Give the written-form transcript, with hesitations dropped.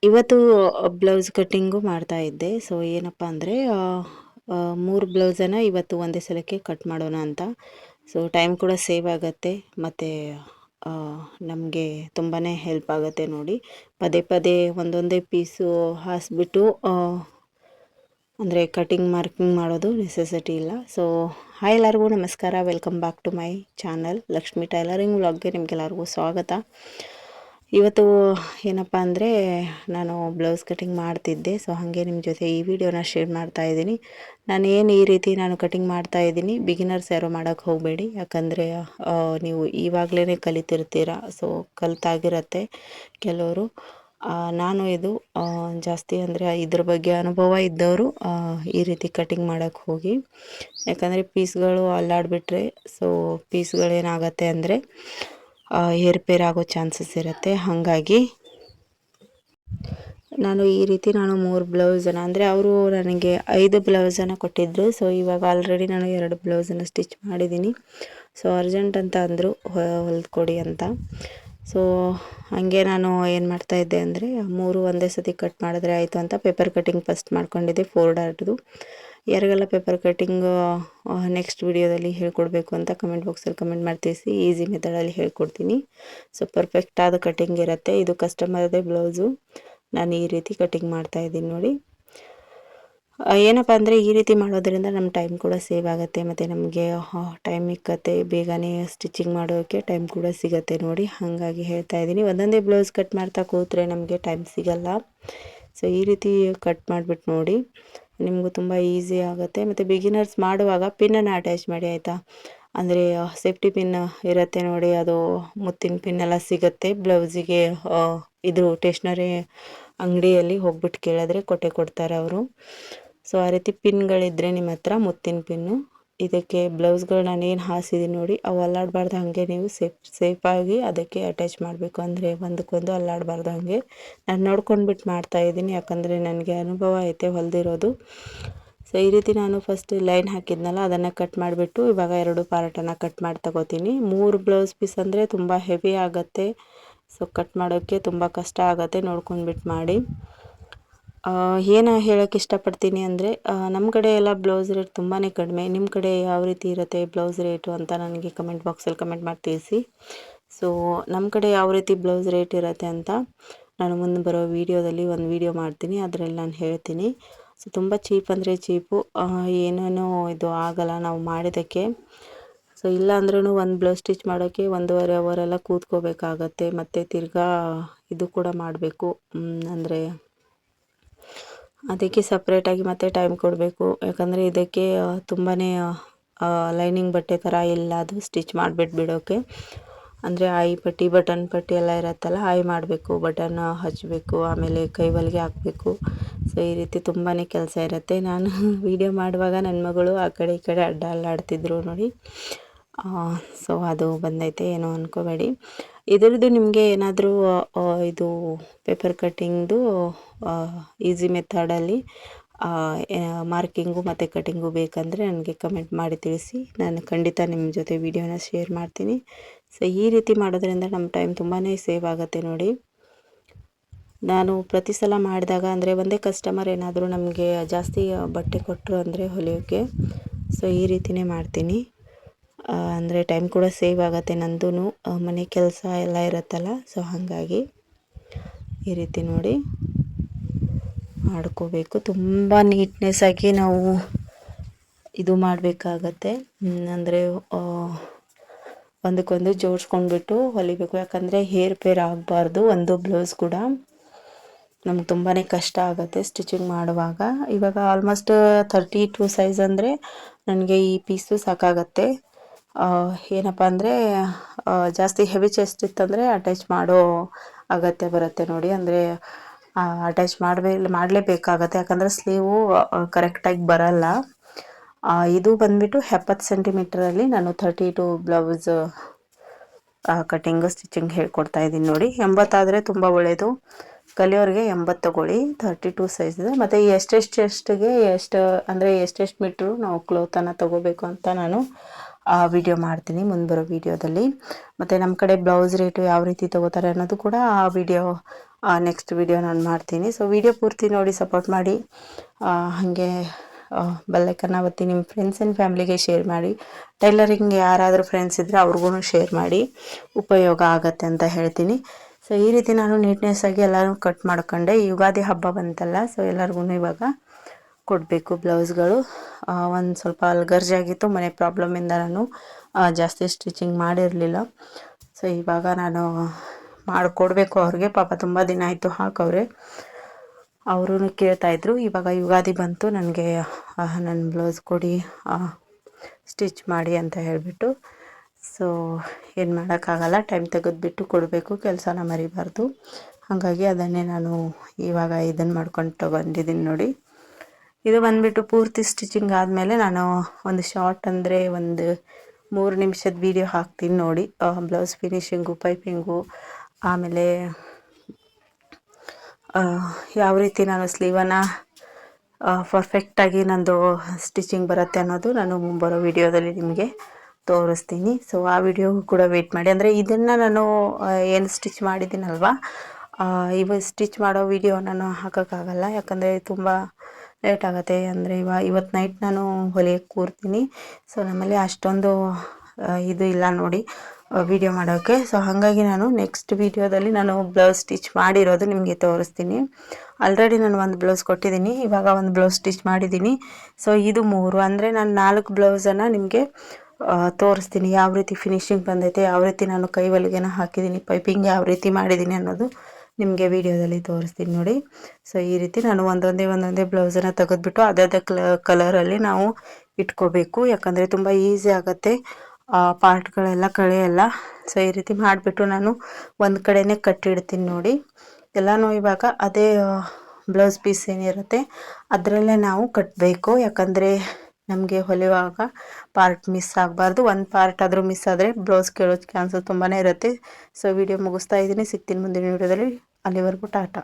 ಇವತ್ತು blouse cutting ಮಾಡ್ತಾ ಇದ್ದೆ. ಸೊ ಏನಪ್ಪ ಅಂದರೆ 3 ಬ್ಲೌಸನ್ನು ಇವತ್ತು ಒಂದೇ ಸಲಕ್ಕೆ ಕಟ್ ಮಾಡೋಣ ಅಂತ. ಸೊ ಟೈಮ್ ಕೂಡ ಸೇವ್ ಆಗುತ್ತೆ ಮತ್ತು ನಮಗೆ ತುಂಬಾ ಹೆಲ್ಪ್ ಆಗುತ್ತೆ ನೋಡಿ. ಪದೇ ಪದೇ ಒಂದೊಂದೇ ಪೀಸು ಹಾಸ್ಬಿಟ್ಟು ಅಂದರೆ ಕಟಿಂಗ್ ಮಾರ್ಕಿಂಗ್ ಮಾಡೋದು ನೆಸೆಸಿಟಿ ಇಲ್ಲ. ಸೊ ಹಾಯ್ ಎಲ್ಲರಿಗೂ ನಮಸ್ಕಾರ, welcome back to my channel Lakshmi tailoring ವ್ಲಾಗ್ಗೆ ನಿಮಗೆಲ್ಲರಿಗೂ ಸ್ವಾಗತ. ಇವತ್ತು ಏನಪ್ಪ ಅಂದರೆ ನಾನು ಬ್ಲೌಸ್ ಕಟಿಂಗ್ ಮಾಡ್ತಿದ್ದೆ. ಸೊ ಹಾಗೆ ನಿಮ್ಮ ಜೊತೆ ಈ ವಿಡಿಯೋನ ಶೇರ್ ಮಾಡ್ತಾ ಇದ್ದೀನಿ. ಈ ರೀತಿ ನಾನು ಕಟಿಂಗ್ ಮಾಡ್ತಾ ಇದ್ದೀನಿ, ಬಿಗಿನರ್ಸ್ ಯಾರೋ ಮಾಡೋಕ್ಕೆ ಹೋಗಬೇಡಿ. ಯಾಕಂದರೆ ನೀವು ಇವಾಗಲೇ ಕಲಿತಿರ್ತೀರ, ಸೊ ಕಲಿತಾಗಿರತ್ತೆ ಕೆಲವರು. ನಾನು ಇದು ಜಾಸ್ತಿ ಅಂದರೆ ಇದ್ರ ಬಗ್ಗೆ ಅನುಭವ ಇದ್ದವರು ಈ ರೀತಿ ಕಟಿಂಗ್ ಮಾಡೋಕ್ಕೆ ಹೋಗಿ. ಯಾಕಂದರೆ ಪೀಸ್ಗಳು ಅಲ್ಲಾಡಿಬಿಟ್ರೆ ಸೊ ಪೀಸ್ಗಳೇನಾಗತ್ತೆ ಅಂದರೆ ಏರ್ಪೇರ್ ಆಗೋ ಚಾನ್ಸಸ್ ಇರುತ್ತೆ. ಹಾಗಾಗಿ ನಾನು ಈ ರೀತಿ 3 ಬ್ಲೌಸನ್ನು ಅಂದರೆ ಅವರು ನನಗೆ 5 ಬ್ಲೌಸನ್ನು ಕೊಟ್ಟಿದ್ದರು. ಸೊ ಇವಾಗ ಆಲ್ರೆಡಿ ನಾನು 2 ಬ್ಲೌಸನ್ನು ಸ್ಟಿಚ್ ಮಾಡಿದ್ದೀನಿ. ಸೊ ಅರ್ಜೆಂಟ್ ಅಂತ ಅಂದರು ಹೊಲ್ಕೊಡಿ ಅಂತ. ಸೊ ಹಾಗೆ ನಾನು ಏನು ಮಾಡ್ತಾಯಿದ್ದೆ ಅಂದರೆ 3 ಒಂದೇ ಸತಿ ಕಟ್ ಮಾಡಿದ್ರೆ ಆಯಿತು ಅಂತ ಪೇಪರ್ ಕಟಿಂಗ್ ಫಸ್ಟ್ ಮಾಡ್ಕೊಂಡಿದ್ದೆ 4 ಡಾಟ್ದು. ಯಾರಿಗೆಲ್ಲ ಪೇಪರ್ ಕಟಿಂಗ್ ನೆಕ್ಸ್ಟ್ ವಿಡಿಯೋದಲ್ಲಿ ಹೇಳ್ಕೊಡ್ಬೇಕು ಅಂತ ಕಮೆಂಟ್ ಬಾಕ್ಸಲ್ಲಿ ಕಮೆಂಟ್ ಮಾಡಿ ತಿಳಿಸಿ. ಈಸಿ ಮೆಥಡಲ್ಲಿ ಹೇಳ್ಕೊಡ್ತೀನಿ. ಸೊ ಪರ್ಫೆಕ್ಟ್ ಆದ ಕಟಿಂಗ್ ಇರುತ್ತೆ. ಇದು ಕಸ್ಟಮರ್ದೇ ಬ್ಲೌಸು. ನಾನು ಈ ರೀತಿ ಕಟಿಂಗ್ ಮಾಡ್ತಾಯಿದ್ದೀನಿ ನೋಡಿ. ಏನಪ್ಪ ಅಂದರೆ ಈ ರೀತಿ ಮಾಡೋದ್ರಿಂದ ನಮ್ಮ ಟೈಮ್ ಕೂಡ ಸೇವ್ ಆಗುತ್ತೆ ಮತ್ತು ನಮಗೆ ಟೈಮ್ ಇಕ್ಕತ್ತೆ, ಬೇಗನೆ ಸ್ಟಿಚಿಂಗ್ ಮಾಡೋಕ್ಕೆ ಟೈಮ್ ಕೂಡ ಸಿಗುತ್ತೆ ನೋಡಿ. ಹಾಗಾಗಿ ಹೇಳ್ತಾ ಇದ್ದೀನಿ, ಒಂದೊಂದೇ ಬ್ಲೌಸ್ ಕಟ್ ಮಾಡ್ತಾ ಕೂತ್ರೆ ನಮಗೆ ಟೈಮ್ ಸಿಗಲ್ಲ. ಸೊ ಈ ರೀತಿ ಕಟ್ ಮಾಡಿಬಿಟ್ಟು ನೋಡಿ, ನಿಮಗೂ ತುಂಬ ಈಸಿ ಆಗುತ್ತೆ. ಮತ್ತು ಬಿಗಿನರ್ಸ್ ಮಾಡುವಾಗ ಪಿನ್ನನ್ನು ಅಟ್ಯಾಚ್ ಮಾಡಿ ಆಯಿತಾ. ಅಂದರೆ ಸೇಫ್ಟಿ ಪಿನ್ ಇರುತ್ತೆ ನೋಡಿ, ಅದು ಮುತ್ತಿನ ಪಿನ್ ಎಲ್ಲ ಸಿಗುತ್ತೆ ಬ್ಲೌಸಿಗೆ. ಇದು ಟೇಷ್ನರಿ ಅಂಗಡಿಯಲ್ಲಿ ಹೋಗ್ಬಿಟ್ಟು ಕೇಳಿದ್ರೆ ಕೊಡ್ತಾರೆ ಅವರು. ಸೊ ಆ ರೀತಿ ಪಿನ್ಗಳಿದ್ದರೆ ನಿಮ್ಮ ಹತ್ರ ಮುತ್ತಿನ ಪಿನ್ನು, ಇದಕ್ಕೆ ಬ್ಲೌಸ್ಗಳು ನಾನೇನು ಹಾಸಿದ್ದೀನಿ ನೋಡಿ ಅವು ಅಲ್ಲಾಡಬಾರ್ದು. ಹಾಗೆ ನೀವು ಸೇಫಾಗಿ ಅದಕ್ಕೆ ಅಟ್ಯಾಚ್ ಮಾಡಬೇಕು. ಅಂದರೆ ಒಂದಕ್ಕೊಂದು ಅಲ್ಲಾಡಬಾರ್ದು. ಹಾಗೆ ನಾನು ನೋಡ್ಕೊಂಡ್ಬಿಟ್ಟು ಮಾಡ್ತಾಯಿದ್ದೀನಿ, ಯಾಕಂದರೆ ನನಗೆ ಅನುಭವ ಐತೆ ಹೊಲಿದಿರೋದು. ಸೊ ಈ ರೀತಿ ನಾನು ಫಸ್ಟ್ ಲೈನ್ ಹಾಕಿದ್ನಲ್ಲ ಅದನ್ನು ಕಟ್ ಮಾಡಿಬಿಟ್ಟು ಇವಾಗ 2 ಪಾರ್ಟನ್ನು ಕಟ್ ಮಾಡಿ ತಗೋತೀನಿ. 3 ಬ್ಲೌಸ್ ಪೀಸ್ ಅಂದರೆ ತುಂಬ ಹೆವಿ ಆಗುತ್ತೆ. ಸೊ ಕಟ್ ಮಾಡೋಕ್ಕೆ ತುಂಬ ಕಷ್ಟ ಆಗುತ್ತೆ, ನೋಡ್ಕೊಂಡ್ಬಿಟ್ಟು ಮಾಡಿ. ಏನು ಹೇಳೋಕ್ಕೆ ಇಷ್ಟಪಡ್ತೀನಿ ಅಂದರೆ ನಮ್ಮ ಕಡೆ ಎಲ್ಲ ಬ್ಲೌಸ್ ರೇಟ್ ತುಂಬಾ ಕಡಿಮೆ. ನಿಮ್ಮ ಕಡೆ ಯಾವ ರೀತಿ ಇರುತ್ತೆ ಬ್ಲೌಸ್ ರೇಟು ಅಂತ ನನಗೆ ಕಮೆಂಟ್ ಬಾಕ್ಸಲ್ಲಿ ಕಮೆಂಟ್ ಮಾಡಿ ತಿಳಿಸಿ. ಸೊ ನಮ್ಮ ಕಡೆ ಯಾವ ರೀತಿ ಬ್ಲೌಸ್ ರೇಟ್ ಇರುತ್ತೆ ಅಂತ ನಾನು ಮುಂದೆ ಬರೋ ವೀಡಿಯೋದಲ್ಲಿ ಒಂದು ವೀಡಿಯೋ ಮಾಡ್ತೀನಿ, ಅದರಲ್ಲಿ ನಾನು ಹೇಳ್ತೀನಿ. ಸೊ ತುಂಬ ಚೀಪ್ ಅಂದರೆ ಚೀಪು, ಏನೇನೋ ಇದು ಆಗಲ್ಲ ನಾವು ಮಾಡಿದ್ದಕ್ಕೆ. ಸೊ ಇಲ್ಲ ಅಂದ್ರೂ ಒಂದು ಬ್ಲೌಸ್ ಸ್ಟಿಚ್ ಮಾಡೋಕ್ಕೆ 1.5 ಅವರೆಲ್ಲ ಕೂತ್ಕೋಬೇಕಾಗತ್ತೆ. ಮತ್ತು ತಿರ್ಗಾ ಇದು ಕೂಡ ಮಾಡಬೇಕು, ಅಂದರೆ ಅದಕ್ಕೆ ಸಪ್ರೇಟಾಗಿ ಮತ್ತೆ ಟೈಮ್ ಕೊಡಬೇಕು. ಯಾಕಂದರೆ ಇದಕ್ಕೆ ತುಂಬಾ ಲೈನಿಂಗ್ ಬಟ್ಟೆ ಥರ ಇಲ್ಲ, ಅದು ಸ್ಟಿಚ್ ಮಾಡಿಬಿಟ್ಟು ಬಿಡೋಕ್ಕೆ. ಅಂದರೆ ಆಯಿ ಪಟ್ಟಿ ಬಟನ್ ಪಟ್ಟಿ ಎಲ್ಲ ಇರುತ್ತಲ್ಲ, ಆಯಿ ಮಾಡಬೇಕು, ಬಟನ್ ಹಚ್ಚಬೇಕು, ಆಮೇಲೆ ಕೈ ಹೊಲಿಗೆ ಹಾಕಬೇಕು. ಸೊ ಈ ರೀತಿ ತುಂಬಾ ಕೆಲಸ ಇರುತ್ತೆ. ನಾನು ವೀಡಿಯೋ ಮಾಡುವಾಗ ನನ್ನ ಮಗಳು ಆ ಕಡೆ ಈ ಕಡೆ ಅಲ್ಲಾಡ್ತಿದ್ರು ನೋಡಿ. ಸೊ ಅದು ಬಂದೈತೆ, ಏನೋ ಅಂದ್ಕೋಬೇಡಿ. ಇದರದ್ದು ನಿಮಗೆ ಏನಾದರೂ ಇದು ಪೇಪರ್ ಕಟ್ಟಿಂಗ್ದು ಈಸಿ ಮೆಥಡಲ್ಲಿ ಮಾರ್ಕಿಂಗು ಮತ್ತು ಕಟಿಂಗು ಬೇಕಂದರೆ ನನಗೆ ಕಮೆಂಟ್ ಮಾಡಿ ತಿಳಿಸಿ. ನಾನು ಖಂಡಿತ ನಿಮ್ಮ ಜೊತೆ ವಿಡಿಯೋನ ಶೇರ್ ಮಾಡ್ತೀನಿ. ಸೊ ಈ ರೀತಿ ಮಾಡೋದ್ರಿಂದ ನಮ್ಮ ಟೈಮ್ ತುಂಬಾ ಸೇವ್ ಆಗುತ್ತೆ ನೋಡಿ. ನಾನು ಪ್ರತಿ ಸಲ ಮಾಡಿದಾಗ ಅಂದರೆ ಒಂದೇ ಕಸ್ಟಮರ್ ಏನಾದರೂ ನಮಗೆ ಜಾಸ್ತಿ ಬಟ್ಟೆ ಕೊಟ್ಟರು ಅಂದರೆ ಹೊಲಿಯೋಕ್ಕೆ, ಸೊ ಈ ರೀತಿಯೇ ಮಾಡ್ತೀನಿ. ಅಂದರೆ ಟೈಮ್ ಕೂಡ ಸೇವ್ ಆಗುತ್ತೆ ನಂದೂ, ಮನೆ ಕೆಲಸ ಎಲ್ಲ ಇರುತ್ತಲ್ಲ. ಸೊ ಹಾಗಾಗಿ ಈ ರೀತಿ ನೋಡಿ ಮಾಡ್ಕೋಬೇಕು. ತುಂಬ ನೀಟ್ನೆಸ್ಸಾಗಿ ನಾವು ಇದು ಮಾಡಬೇಕಾಗತ್ತೆ. ಅಂದರೆ ಒಂದಕ್ಕೊಂದು ಜೋಡಿಸ್ಕೊಂಡ್ಬಿಟ್ಟು ಹೊಲಿಬೇಕು. ಯಾಕಂದರೆ ಹೇರ್ ಪೇರ್ ಆಗಬಾರ್ದು ಒಂದು ಬ್ಲೌಸ್ ಕೂಡ. ನಮ್ಗೆ ತುಂಬಾ ಕಷ್ಟ ಆಗುತ್ತೆ ಸ್ಟಿಚಿಂಗ್ ಮಾಡುವಾಗ. ಇವಾಗ ಆಲ್ಮೋಸ್ಟ್ 32 ಸೈಜ್ ಅಂದರೆ ನನಗೆ ಈ ಪೀಸು ಸಾಕಾಗತ್ತೆ. ಏನಪ್ಪ ಅಂದರೆ ಜಾಸ್ತಿ ಹೆವಿ ಚೆಸ್ಟ್ ಇತ್ತಂದರೆ ಅಟ್ಯಾಚ್ ಮಾಡೋ ಅಗತ್ಯ ಬರುತ್ತೆ ನೋಡಿ. ಅಂದರೆ ಅಟ್ಯಾಚ್ ಮಾಡಲೇಬೇಕಾಗತ್ತೆ, ಯಾಕಂದರೆ ಸ್ಲೀವು ಕರೆಕ್ಟಾಗಿ ಬರಲ್ಲ. ಇದು ಬಂದುಬಿಟ್ಟು 70 ಸೆಂಟಿಮೀಟ್ರಲ್ಲಿ ನಾನು 32 ಬ್ಲೌಸ್ ಕಟಿಂಗು ಸ್ಟಿಚಿಂಗ್ ಹೇಳ್ಕೊಡ್ತಾ ಇದ್ದೀನಿ ನೋಡಿ. 80 ಆದರೆ ತುಂಬ ಒಳ್ಳೆಯದು. ಕಲಿಯೋರಿಗೆ 80 ತಗೊಳ್ಳಿ, 32 ಸೈಜ್. ಮತ್ತು ಎಷ್ಟೆಷ್ಟು ಅಂದರೆ ಎಷ್ಟೆಷ್ಟು ಮೀಟ್ರು ನಾವು ಕ್ಲೋತನ್ನು ತೊಗೋಬೇಕು ಅಂತ ನಾನು ವಿಡಿಯೋ ಮಾಡ್ತೀನಿ ಮುಂದೆ ಬರೋ ವೀಡಿಯೋದಲ್ಲಿ. ಮತ್ತು ನಮ್ಮ ಕಡೆ ಬ್ಲೌಸ್ ರೇಟು ಯಾವ ರೀತಿ ತೊಗೋತಾರೆ ಅನ್ನೋದು ಕೂಡ ಆ ವಿಡಿಯೋ ನೆಕ್ಸ್ಟ್ ವಿಡಿಯೋ ನಾನು ಮಾಡ್ತೀನಿ. ಸೊ ವಿಡಿಯೋ ಪೂರ್ತಿ ನೋಡಿ ಸಪೋರ್ಟ್ ಮಾಡಿ. ಹಾಗೆ ಬೆಲ್ಲೈಕನ್ನ ಒತ್ತಿ ನಿಮ್ಮ ಫ್ರೆಂಡ್ಸ್ ಆ್ಯಂಡ್ ಫ್ಯಾಮ್ಲಿಗೆ ಶೇರ್ ಮಾಡಿ. ಟೈಲರಿಂಗ್ ಯಾರಾದರೂ ಫ್ರೆಂಡ್ಸ್ ಇದ್ದರೆ ಅವ್ರಿಗೂ ಶೇರ್ ಮಾಡಿ, ಉಪಯೋಗ ಆಗತ್ತೆ ಅಂತ ಹೇಳ್ತೀನಿ. ಸೊ ಈ ರೀತಿ ನಾನು ನೀಟ್ನೆಸ್ಸಾಗಿ ಎಲ್ಲರೂ ಕಟ್ ಮಾಡ್ಕೊಂಡೆ. ಯುಗಾದಿ ಹಬ್ಬ ಬಂತಲ್ಲ, ಸೊ ಎಲ್ಲರಿಗೂ ಇವಾಗ ಕೊಡಬೇಕು ಬ್ಲೌಸ್ಗಳು. ಒಂದು ಸ್ವಲ್ಪ ಅಲ್ಗರ್ಜಾಗಿತ್ತು, ಮನೆ ಪ್ರಾಬ್ಲಮಿಂದ ನಾನು ಜಾಸ್ತಿ ಸ್ಟಿಚಿಂಗ್ ಮಾಡಿರಲಿಲ್ಲ. ಸೊ ಇವಾಗ ನಾನು ಮಾಡಿಕೊಡ್ಬೇಕು ಅವ್ರಿಗೆ. ಪಾಪ ತುಂಬ ದಿನ ಆಯಿತು ಹಾಕವ್ರೆ, ಅವರು ಕೇಳ್ತಾಯಿದ್ರು. ಇವಾಗ ಯುಗಾದಿ ಬಂತು, ನನಗೆ ನನ್ನ ಬ್ಲೌಸ್ ಕೊಡಿ, ಸ್ಟಿಚ್ ಮಾಡಿ ಅಂತ ಹೇಳಿಬಿಟ್ಟು. ಸೊ ಏನು ಮಾಡೋಕ್ಕಾಗಲ್ಲ, ಟೈಮ್ ತೆಗೆದುಬಿಟ್ಟು ಕೊಡಬೇಕು, ಕೆಲಸನ ಮರಿಬಾರ್ದು. ಹಾಗಾಗಿ ಅದನ್ನೇ ನಾನು ಇವಾಗ ಇದನ್ನು ಮಾಡ್ಕೊಂಡು ತಗೊಂಡಿದ್ದೀನಿ ನೋಡಿ. ಇದು ಬಂದುಬಿಟ್ಟು ಪೂರ್ತಿ ಸ್ಟಿಚಿಂಗ್ ಆದಮೇಲೆ ನಾನು ಒಂದು ಶಾರ್ಟ್ ಅಂದರೆ ಒಂದು 3 ನಿಮಿಷದ ವಿಡಿಯೋ ಹಾಕ್ತೀನಿ ನೋಡಿ. ಬ್ಲೌಸ್ ಫಿನಿಶಿಂಗು, ಪೈಪಿಂಗು, ಆಮೇಲೆ ಯಾವ ರೀತಿ ನಾನು ಸ್ಲೀವನ್ನು ಪರ್ಫೆಕ್ಟಾಗಿ ನಂದು ಸ್ಟಿಚಿಂಗ್ ಬರುತ್ತೆ ಅನ್ನೋದು ನಾನು ಬರೋ ವಿಡಿಯೋದಲ್ಲಿ ನಿಮಗೆ ತೋರಿಸ್ತೀನಿ. ಸೊ ಆ ವಿಡಿಯೋ ಕೂಡ ವೆಯ್ಟ್ ಮಾಡಿ. ಅಂದರೆ ಇದನ್ನು ನಾನು ಏನು ಸ್ಟಿಚ್ ಮಾಡಿದ್ದೀನಲ್ವ, ಇವಾಗ ಸ್ಟಿಚ್ ಮಾಡೋ ವಿಡಿಯೋ ನಾನು ಹಾಕೋಕ್ಕಾಗಲ್ಲ, ಯಾಕಂದರೆ ತುಂಬ ಲೇಟ್ ಆಗುತ್ತೆ. ಅಂದರೆ ಇವತ್ತು ನೈಟ್ ನಾನು ಹೊಲಿಯಕ್ಕೆ ಕೂರ್ತೀನಿ. ಸೊ ನಮ್ಮಲ್ಲಿ ಅಷ್ಟೊಂದು ಇದು ಇಲ್ಲ ನೋಡಿ ವಿಡಿಯೋ ಮಾಡೋಕ್ಕೆ. ಸೊ ಹಾಗಾಗಿ ನಾನು ನೆಕ್ಸ್ಟ್ ವಿಡಿಯೋದಲ್ಲಿ ನಾನು ಬ್ಲೌಸ್ ಸ್ಟಿಚ್ ಮಾಡಿರೋದು ನಿಮಗೆ ತೋರಿಸ್ತೀನಿ. ಆಲ್ರೆಡಿ ನಾನು ಒಂದು ಬ್ಲೌಸ್ ಕೊಟ್ಟಿದ್ದೀನಿ, ಇವಾಗ ಒಂದು ಬ್ಲೌಸ್ ಸ್ಟಿಚ್ ಮಾಡಿದ್ದೀನಿ. ಸೊ ಇದು 3 ಅಂದರೆ ನಾನು 4 ಬ್ಲೌಸನ್ನು ನಿಮಗೆ ತೋರಿಸ್ತೀನಿ. ಯಾವ ರೀತಿ ಫಿನಿಶಿಂಗ್ ಬಂದೈತೆ, ಯಾವ ರೀತಿ ನಾನು ಕೈ ಹೊಲಿಗೆನ ಹಾಕಿದ್ದೀನಿ, ಪೈಪಿಂಗ್ ಯಾವ ರೀತಿ ಮಾಡಿದ್ದೀನಿ ಅನ್ನೋದು ನಿಮಗೆ ವಿಡಿಯೋದಲ್ಲಿ ತೋರಿಸ್ತೀನಿ ನೋಡಿ. ಸೊ ಈ ರೀತಿ ನಾನು ಒಂದೊಂದೇ ಬ್ಲೌಸನ್ನು ತೆಗೆದುಬಿಟ್ಟು ಅದೇ ಕಲರಲ್ಲಿ ನಾವು ಇಟ್ಕೋಬೇಕು, ಯಾಕಂದರೆ ತುಂಬ ಈಸಿ ಆಗುತ್ತೆ, ಪಾರ್ಟ್ಗಳೆಲ್ಲ ಕಳೆಯಲ್ಲ. ಸೊ ಈ ರೀತಿ ಮಾಡಿಬಿಟ್ಟು ನಾನು ಒಂದು ಕಡೆನೇ ಕಟ್ಟಿಡ್ತೀನಿ ನೋಡಿ. ಎಲ್ಲನೂ ಇವಾಗ ಅದೇ ಬ್ಲೌಸ್ ಪೀಸ್ ಏನಿರುತ್ತೆ ಅದರಲ್ಲೇ ನಾವು ಕಟ್ಟಬೇಕು, ಯಾಕಂದರೆ ನಮಗೆ ಹೊಲಿಯುವಾಗ ಪಾರ್ಟ್ ಮಿಸ್ ಆಗಬಾರ್ದು. ಒಂದು ಪಾರ್ಟ್ ಆದರೂ ಮಿಸ್ ಆದರೆ ಬ್ಲೌಸ್ ಕೇಳೋ ಚಾನ್ಸಸ್ ತುಂಬಾ ಇರುತ್ತೆ. ಸೊ ವಿಡಿಯೋ ಮುಗಿಸ್ತಾ ಇದ್ದೀನಿ, ಸಿಗ್ತೀನಿ ಮುಂದಿನ ವಿಡಿಯೋದಲ್ಲಿ. ಅಲ್ಲಿವರೆಗೂ ಟಾಟಾ.